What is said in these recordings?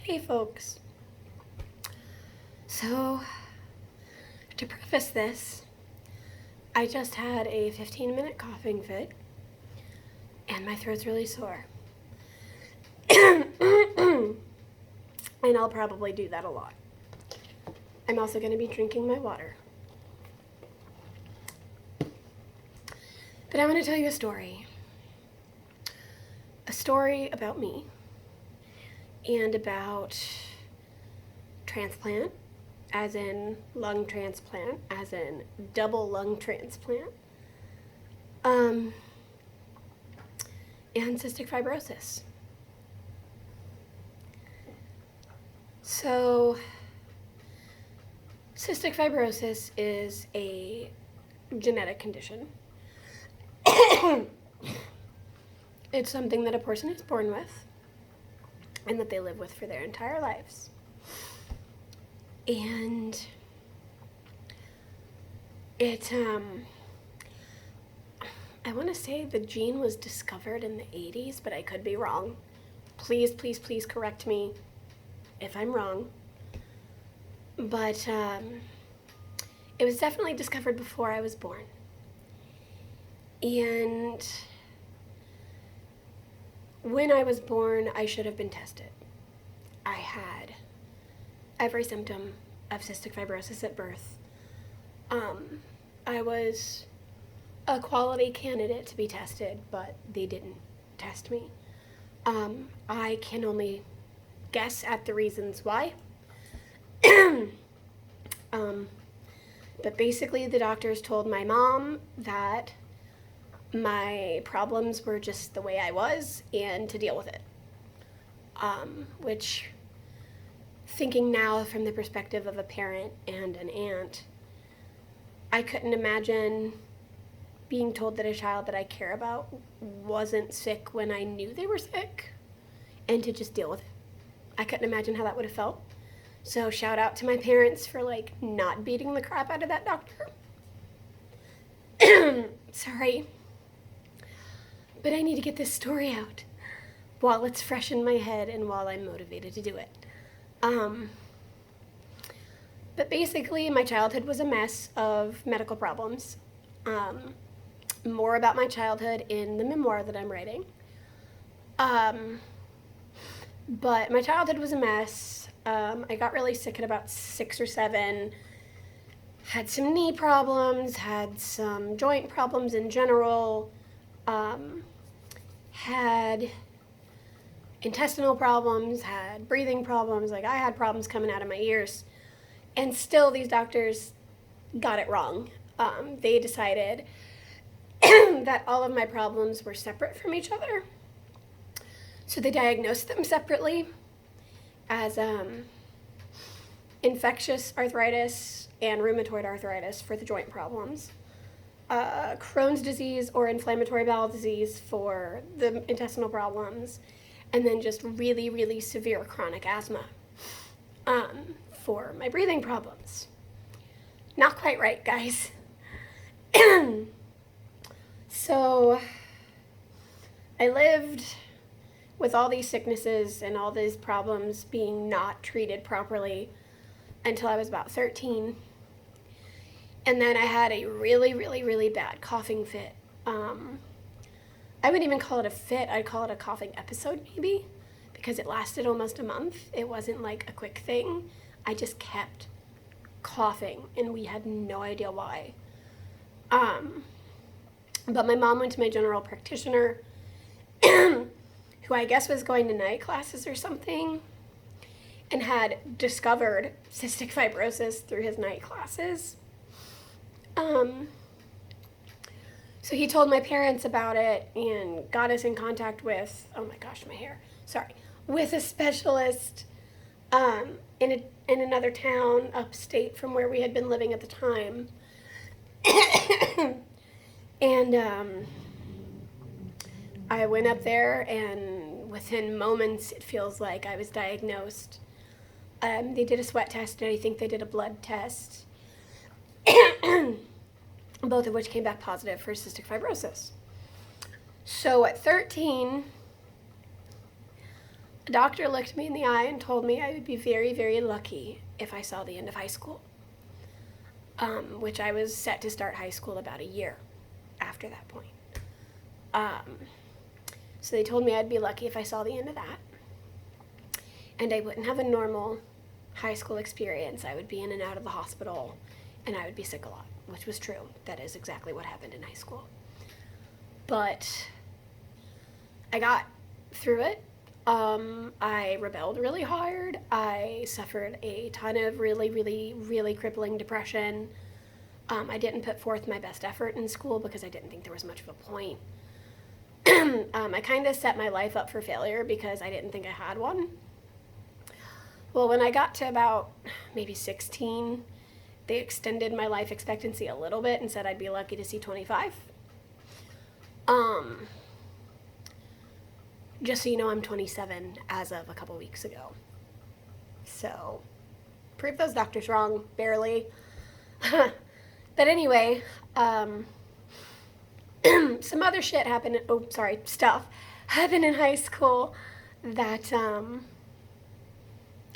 Hey folks. So, to preface this, I just had a 15-minute coughing fit, and my throat's really sore. And I'll probably do that a lot. I'm also going to be drinking my water. But I want to tell you a story. A story about me and about transplant, as in lung transplant, as in double lung transplant, and cystic fibrosis. So, cystic fibrosis is a genetic condition. It's something that a person is born with and that they live with for their entire lives. And it, I want to say the gene was discovered in the 80s, but I could be wrong. Please, please, please correct me if I'm wrong. But it was definitely discovered before I was born. And when I was born, I should have been tested. I had every symptom of cystic fibrosis at birth. I was a quality candidate to be tested, but they didn't test me. I can only guess at the reasons why. But basically the doctors told my mom that my problems were just the way I was and to deal with it. Which, thinking now from the perspective of a parent and an aunt, I couldn't imagine being told that a child that I care about wasn't sick when I knew they were sick, and to just deal with it. I couldn't imagine how that would have felt. So shout out to my parents for not beating the crap out of that doctor. Sorry. But I need to get this story out while it's fresh in my head and while I'm motivated to do it. But basically, my childhood was a mess of medical problems. More about my childhood in the memoir that I'm writing. But my childhood was a mess. I got really sick at about 6 or 7. Had some knee problems, had some joint problems in general. Had intestinal problems, had breathing problems. I had problems coming out of my ears. And still these doctors got it wrong. They decided that all of my problems were separate from each other. So they diagnosed them separately as infectious arthritis and rheumatoid arthritis for the joint problems. Crohn's disease or inflammatory bowel disease for the intestinal problems, and then just really, really severe chronic asthma for my breathing problems. Not quite right, guys. So I lived with all these sicknesses and all these problems being not treated properly until I was about 13. And then I had a really, really, really bad coughing fit. I wouldn't even call it a fit. I'd call it a coughing episode, maybe, because it lasted almost a month. It wasn't a quick thing. I just kept coughing, and we had no idea why. But my mom went to my general practitioner, who I guess was going to night classes or something, and had discovered cystic fibrosis through his night classes. So he told my parents about it and got us in contact with, with a specialist in another town upstate from where we had been living at the time. And I went up there, and within moments it feels like I was diagnosed. They did a sweat test, and I think they did a blood test. Both of which came back positive for cystic fibrosis. So at 13, A doctor looked me in the eye and told me I would be very, very lucky if I saw the end of high school, which I was set to start high school about a year after that point. So they told me I'd be lucky if I saw the end of that. And I wouldn't have a normal high school experience. I would be in and out of the hospital, and I would be sick a lot, which was true. That is exactly what happened in high school. But I got through it. I rebelled really hard. I suffered a ton of really, really, really crippling depression. I didn't put forth my best effort in school because I didn't think there was much of a point. I kind of set my life up for failure because I didn't think I had one. Well, when I got to about maybe 16, they extended my life expectancy a little bit and said I'd be lucky to see 25. Just so you know, I'm 27 as of a couple weeks ago. So, prove those doctors wrong, barely. But anyway, some other shit happened, stuff happened in high school that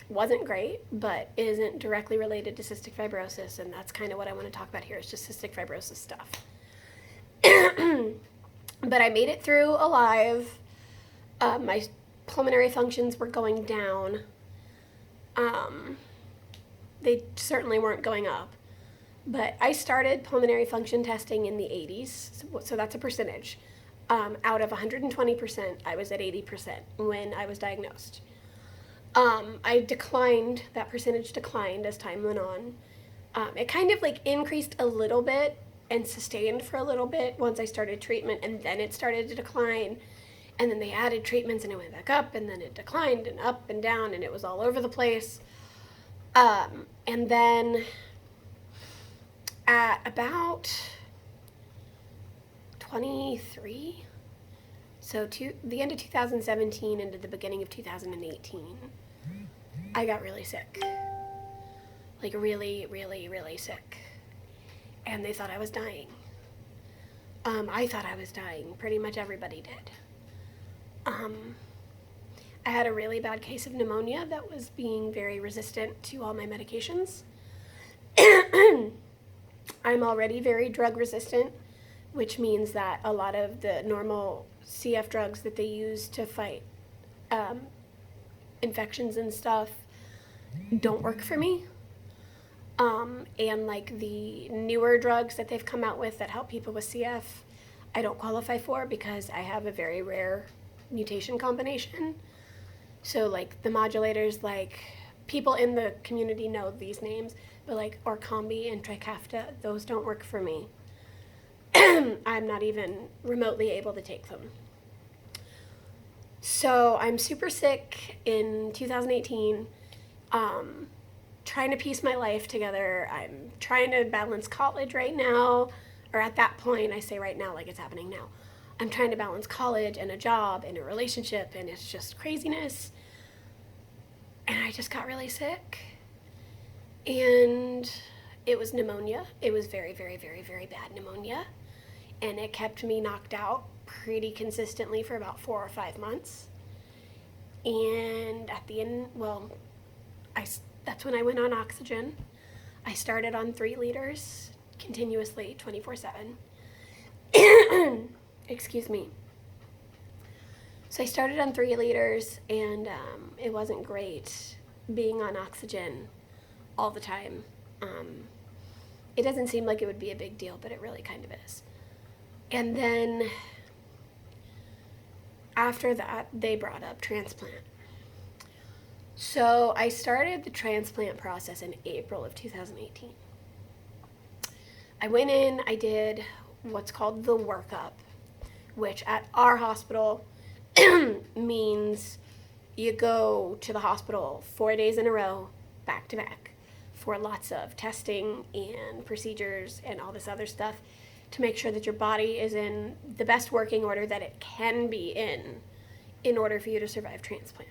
wasn't great, but isn't directly related to cystic fibrosis, and that's kind of what I want to talk about here, is just cystic fibrosis stuff. But I made it through alive. My pulmonary functions were going down. They certainly weren't going up. But I started pulmonary function testing in the 80s, so that's a percentage. Out of 120%, I was at 80% when I was diagnosed. That percentage declined as time went on. It kind of like increased a little bit and sustained for a little bit once I started treatment, and then it started to decline. And then they added treatments and it went back up, and then it declined and up and down, and it was all over the place. And then at about 23, so the end of 2017 into the beginning of 2018, I got really sick. Like really, really, really sick. And they thought I was dying. I thought I was dying. Pretty much everybody did. I had a really bad case of pneumonia that was being very resistant to all my medications. I'm already very drug resistant, which means that a lot of the normal CF drugs that they use to fight infections and stuff don't work for me. And like the newer drugs that they've come out with that help people with CF, I don't qualify for because I have a very rare mutation combination. So like the modulators, like people in the community know these names, but like Orkambi and Trikafta, those don't work for me. I'm not even remotely able to take them. So I'm super sick in 2018, trying to piece my life together. I'm trying to balance college right now, or at that point, I say right now like it's happening now. I'm trying to balance college and a job and a relationship, and it's just craziness. And I just got really sick. And it was pneumonia. It was very, very, very, very bad pneumonia. And it kept me knocked out pretty consistently for about 4 or 5 months. And at the end, that's when I went on oxygen. I started on 3 liters continuously, 24/7. Excuse me. So I started on 3 liters, and it wasn't great being on oxygen all the time. It doesn't seem like it would be a big deal, but it really kind of is. And then after that, they brought up transplant. So I started the transplant process in April of 2018. I went in, I did what's called the workup, which at our hospital means you go to the hospital 4 days in a row, back to back, for lots of testing and procedures and all this other stuff to make sure that your body is in the best working order that it can be in order for you to survive transplant.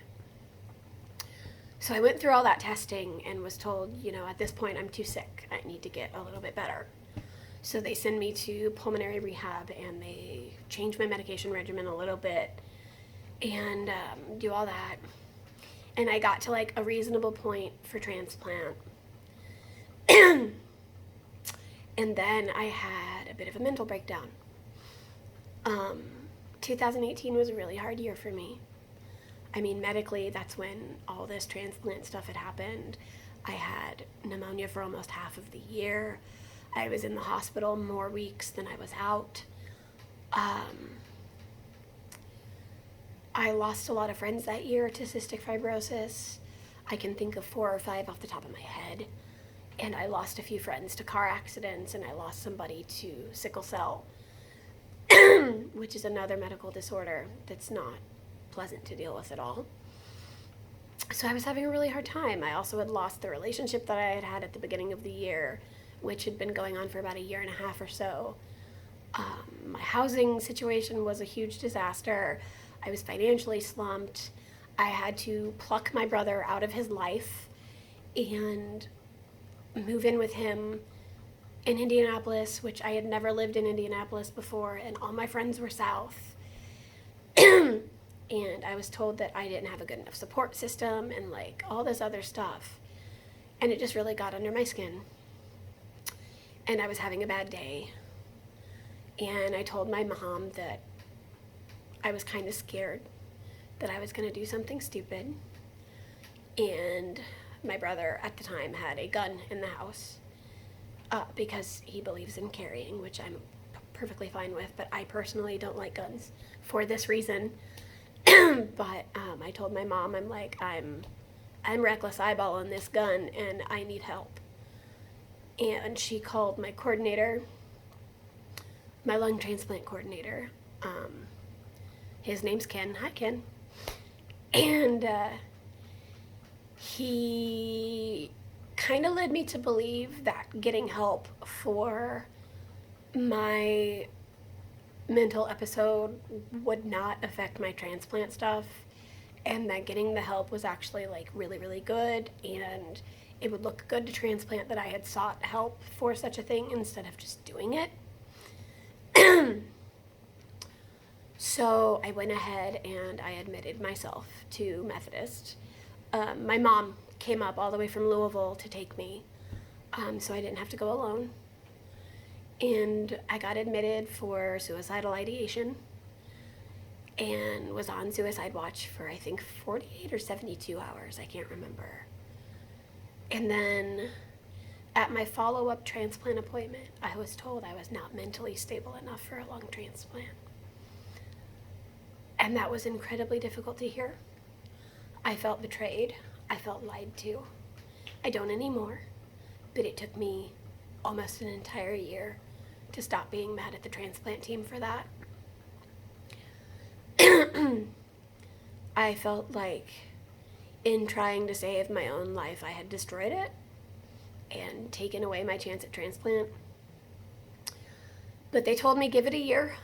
So I went through all that testing and was told, at this point I'm too sick. I need to get a little bit better. So they send me to pulmonary rehab, and they change my medication regimen a little bit and do all that. and I got to like a reasonable point for transplant. And then I had a bit of a mental breakdown. 2018 was a really hard year for me. I mean, medically, that's when all this transplant stuff had happened. I had pneumonia for almost half of the year. I was in the hospital more weeks than I was out. I lost a lot of friends that year to cystic fibrosis. I can think of 4 or 5 off the top of my head. And I lost a few friends to car accidents, and I lost somebody to sickle cell, which is another medical disorder that's not pleasant to deal with at all. So I was having a really hard time. I also had lost the relationship that I had had at the beginning of the year, which had been going on for about a year and a half or so. My housing situation was a huge disaster. I was financially slumped. I had to pluck my brother out of his life and move in with him in Indianapolis, which I had never lived in Indianapolis before, and all my friends were south. And I was told that I didn't have a good enough support system and like all this other stuff. And it just really got under my skin. And I was having a bad day. And I told my mom that I was kind of scared that I was going to do something stupid. And my brother at the time had a gun in the house because he believes in carrying, which I'm perfectly fine with. But I personally don't like guns for this reason. But I told my mom, I'm like, I'm reckless eyeballing this gun and I need help. And she called my coordinator, my lung transplant coordinator. His name's Ken. Hi, Ken. And he kind of led me to believe that getting help for my mental episode would not affect my transplant stuff, and that getting the help was actually like really, really good, and it would look good to transplant that I had sought help for such a thing instead of just doing it. So I went ahead and I admitted myself to Methodist. My mom came up all the way from Louisville to take me, so I didn't have to go alone. And I got admitted for suicidal ideation and was on suicide watch for I think 48 or 72 hours, I can't remember. And then at my follow-up transplant appointment, I was told I was not mentally stable enough for a lung transplant. And that was incredibly difficult to hear. I felt betrayed. I felt lied to. I don't anymore, but it took me almost an entire year to stop being mad at the transplant team for that. I felt like in trying to save my own life, I had destroyed it and taken away my chance at transplant. But they told me, give it a year.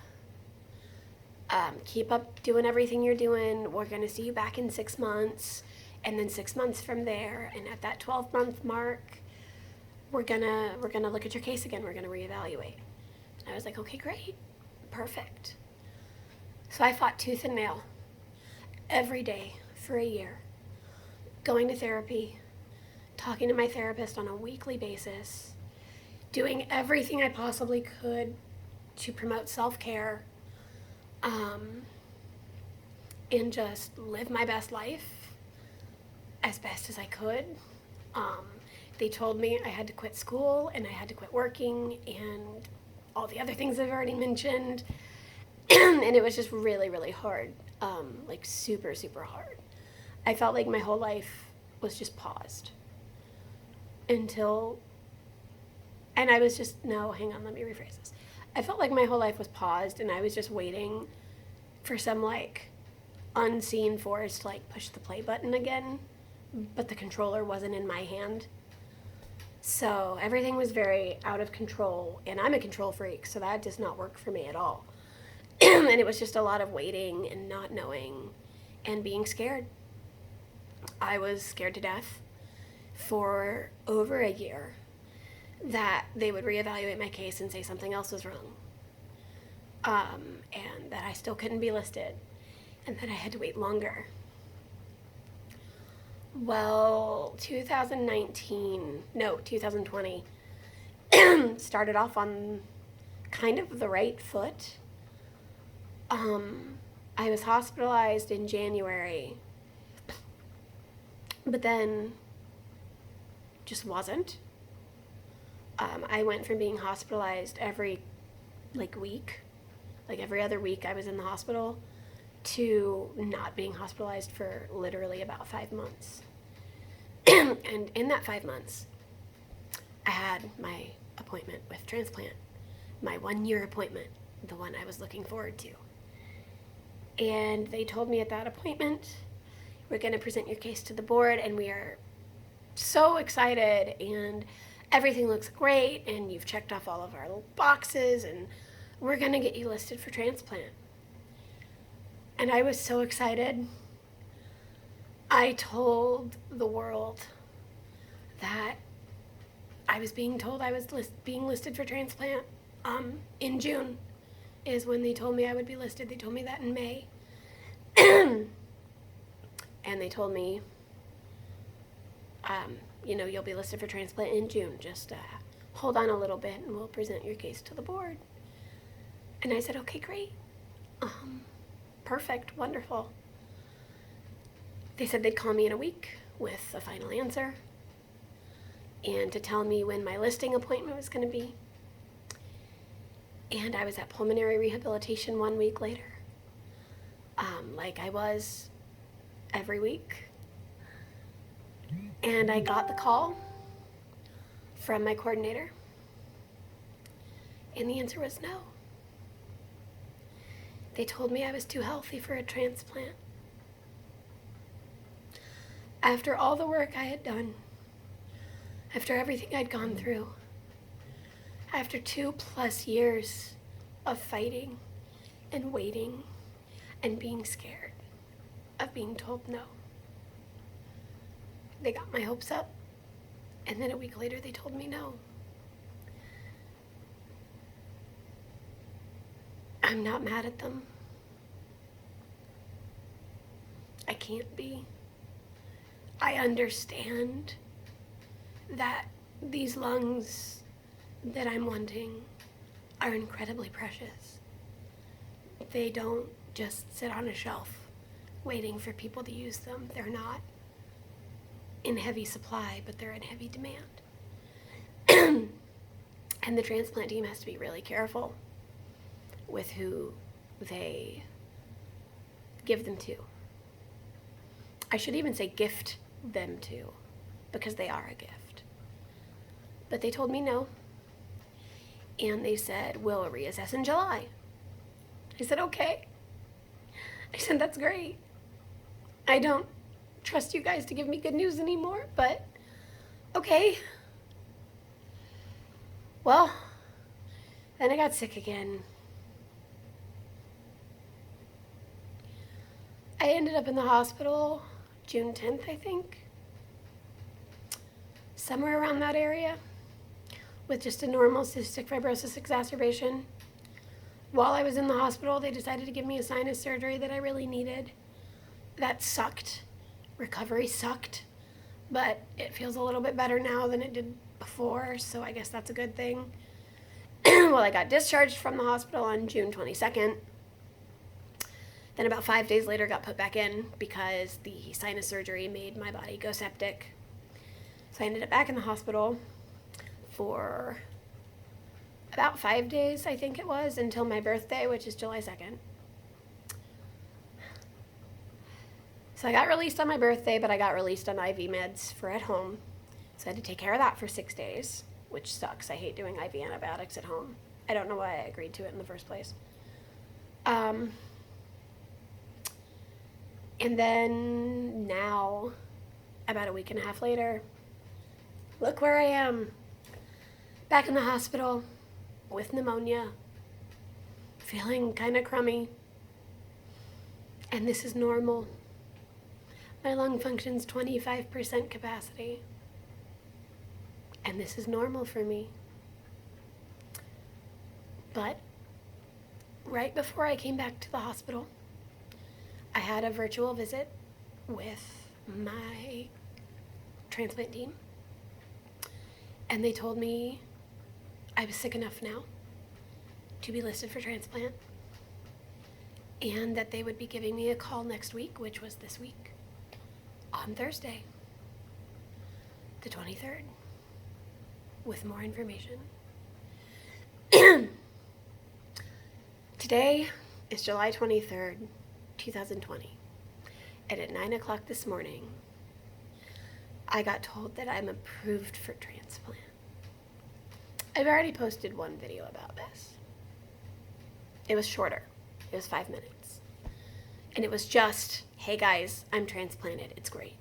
Keep up doing everything you're doing. We're going to see you back in 6 months, and then 6 months from there. And at that 12-month mark, we're gonna look at your case again. We're gonna reevaluate. And I was like, okay, great, perfect. So I fought tooth and nail every day for a year, going to therapy, talking to my therapist on a weekly basis, doing everything I possibly could to promote self-care, and just live my best life as best as I could. They told me I had to quit school and I had to quit working and all the other things I've already mentioned. And it was just really, really hard, like super, super hard. I felt like my whole life was just paused until, and I was just, no, hang on, let me rephrase this. I felt like my whole life was paused and I was just waiting for some like unseen force to like push the play button again, but the controller wasn't in my hand. So everything was very out of control, and I'm a control freak, so that does not work for me at all. And it was just a lot of waiting and not knowing and being scared. I was scared to death for over a year that they would reevaluate my case and say something else was wrong, and that I still couldn't be listed, and that I had to wait longer. Well, 2020 started off on kind of the right foot. I was hospitalized in January, but then just wasn't. I went from being hospitalized every week, like every other week I was in the hospital, to not being hospitalized for literally about 5 months. And in that 5 months, I had my appointment with Transplant, my 1-year appointment, the one I was looking forward to. And they told me at that appointment, we're going to present your case to the board, and we are so excited, and everything looks great, and you've checked off all of our little boxes, and we're going to get you listed for transplant. And I was so excited. I told the world that I was being told I was being listed for transplant in June is when they told me I would be listed. They told me that in May. And they told me, you'll be listed for transplant in June. Just hold on a little bit and we'll present your case to the board. And I said, okay, great. Perfect, wonderful. They said they'd call me in a week with a final answer and to tell me when my listing appointment was going to be. And I was at pulmonary rehabilitation 1 week later, like I was every week. And I got the call from my coordinator, and the answer was no. They told me I was too healthy for a transplant. After all the work I had done, after everything I'd gone through, after 2+ years of fighting and waiting and being scared of being told no, they got my hopes up, and then a week later they told me no. I'm not mad at them. I can't be. I understand that these lungs that I'm wanting are incredibly precious. They don't just sit on a shelf waiting for people to use them. They're not in heavy supply, but they're in heavy demand. And the transplant team has to be really careful with who they give them to. I should even say gift them to, because they are a gift. But they told me no. And they said, we'll reassess in July. I said, okay. I said, that's great. I don't trust you guys to give me good news anymore, but okay. Well, then I got sick again. I ended up in the hospital June 10th, I think. Somewhere around that area, with just a normal cystic fibrosis exacerbation. While I was in the hospital, they decided to give me a sinus surgery that I really needed. That sucked. Recovery sucked, but it feels a little bit better now than it did before, so I guess that's a good thing. Well, I got discharged from the hospital on June 22nd. Then about 5 days later got put back in because the sinus surgery made my body go septic. So I ended up back in the hospital for about 5 days, I think it was, until my birthday, which is July 2nd. So I got released on my birthday, but I got released on IV meds for at home. So I had to take care of that for 6 days, which sucks. I hate doing IV antibiotics at home. I don't know why I agreed to it in the first place. And then now, about a week and a half later, look where I am. Back in the hospital with pneumonia, feeling kind of crummy. And this is normal. My lung function's 25% capacity. And this is normal for me. But right before I came back to the hospital, I had a virtual visit with my transplant team. And they told me I was sick enough now to be listed for transplant, and that they would be giving me a call next week, which was this week, on Thursday, the 23rd, with more information. Today is July 23rd, 2020, and at 9 o'clock this morning, I got told that I'm approved for transplant. I've already posted one video about this. It was shorter. It was 5 minutes. And it was just, hey guys, I'm transplanted. It's great.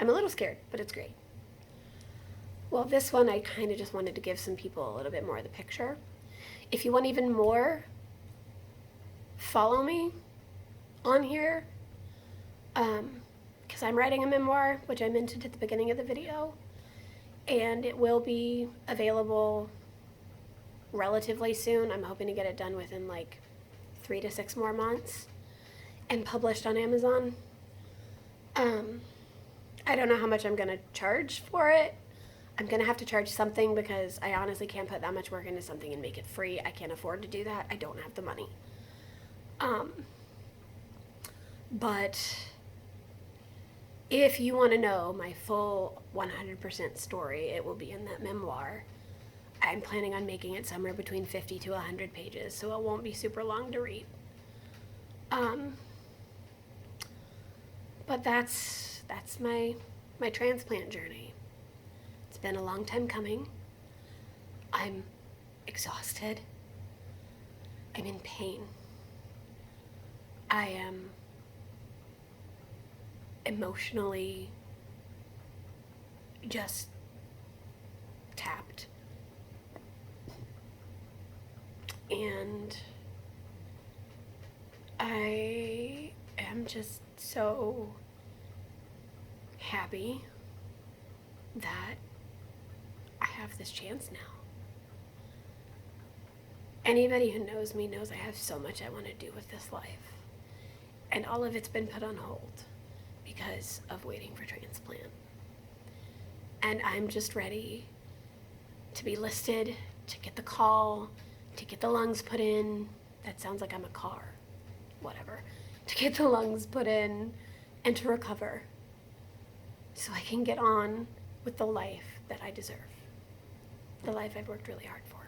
I'm a little scared, but it's great. Well, this one I kind of just wanted to give some people a little bit more of the picture. If you want even more, follow me on here. Because I'm writing a memoir, which I mentioned at the beginning of the video. And it will be available relatively soon. I'm hoping to get it done within like 3 to 6 more months and published on Amazon. I don't know how much I'm going to charge for it. I'm going to have to charge something because I honestly can't put that much work into something and make it free. I can't afford to do that. I don't have the money. But if you want to know my full 100% story, it will be in that memoir. I'm planning on making it somewhere between 50 to 100 pages, so it won't be super long to read. But that's my transplant journey. It's been a long time coming. I'm exhausted. I'm in pain. I am emotionally just tapped. And I am just so happy that I have this chance now. Anybody who knows me knows I have so much I want to do with this life. And all of it's been put on hold because of waiting for transplant. And I'm just ready to be listed, to get the call, to get the lungs put in. That sounds like I'm a car. Whatever. To get the lungs put in and to recover so I can get on with the life that I deserve. The life I've worked really hard for.